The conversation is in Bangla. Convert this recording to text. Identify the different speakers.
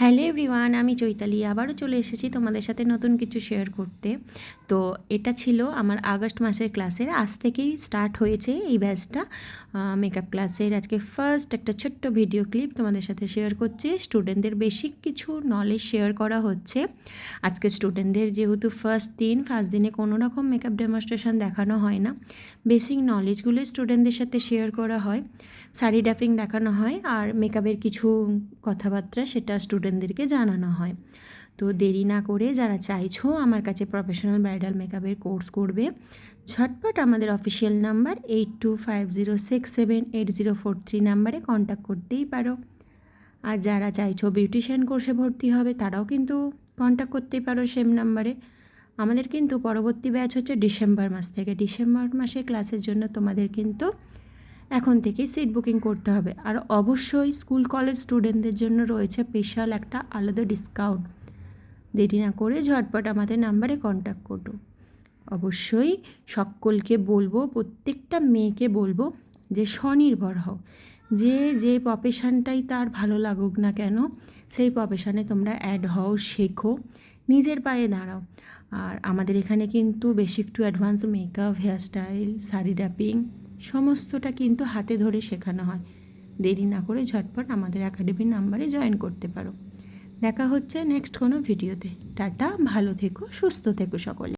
Speaker 1: হ্যালো এভরিওয়ান, আমি চৈতালি আবারও চলে এসেছি তোমাদের সাথে নতুন কিছু শেয়ার করতে। তো এটা ছিল আমার আগস্ট মাসের ক্লাসের, আজ থেকেই স্টার্ট হয়েছে এই ব্যাচটা মেকআপ ক্লাসের। আজকে ফার্স্ট একটা ছোট্ট ভিডিও ক্লিপ তোমাদের সাথে শেয়ার করছি। স্টুডেন্টদের বেসিক কিছু নলেজ শেয়ার করা হচ্ছে। আজকে স্টুডেন্টদের যেহেতু ফার্স্ট দিনে কোনো রকম মেকআপ ডেমনস্ট্রেশন দেখানো হয় না, বেসিক নলেজগুলো স্টুডেন্টদের সাথে শেয়ার করা হয়, শাড়ি ড্যাপিং দেখানো হয়, আর মেকআপের কিছু কথাবার্তা সেটা স্টুডেন্টদেরকে জানানো হয়। তো দেরি না করে যারা চাইছো আমার কাছে প্রফেশনাল ব্রাইডাল মেকআপের কোর্স করবে, ঝটপট আমাদের অফিসিয়াল নাম্বার 8250678043 নাম্বারে কন্ট্যাক্ট করতেই পারো। আর যারা চাইছো বিউটিশিয়ান কোর্সে ভর্তি হবে তারাও কিন্তু কন্ট্যাক্ট করতেই পারো সেম নাম্বারে। আমাদের কিন্তু পরবর্তী ব্যাচ হচ্ছে ডিসেম্বর মাস থেকে। ডিসেম্বর মাসে ক্লাসের জন্য তোমাদের কিন্তু এখন থেকে সিট বুকিং করতে হবে। আর অবশ্যই স্কুল কলেজ স্টুডেন্টদের জন্য রয়েছে স্পেশাল একটা আলাদা ডিসকাউন্ট। দেরি না করে ঝটপট আমাদের নাম্বারে কন্ট্যাক্ট করো। অবশ্যই সকলকে বলবো, প্রত্যেকটা মেয়েকে বলবো যে স্বনির্ভর হও। যে প্রফেশনটাই তার ভালো লাগুক না কেন, সেই প্রফেশনে তোমরা অ্যাড হও, শেখো, নিজের পায়ে দাঁড়াও। আর আমাদের এখানে কিন্তু basic to advance makeup, hairstyle, sari draping সমস্তটা কিন্তু হাতে ধরে শেখানো হয়। দেরি না করে ঝটপট আমাদের একাডেমির নাম্বারে জয়েন করতে পারো। দেখা হচ্ছে নেক্সট কোনো ভিডিওতে। টাটা, ভালো থেকো, সুস্থ থেকো সকলে।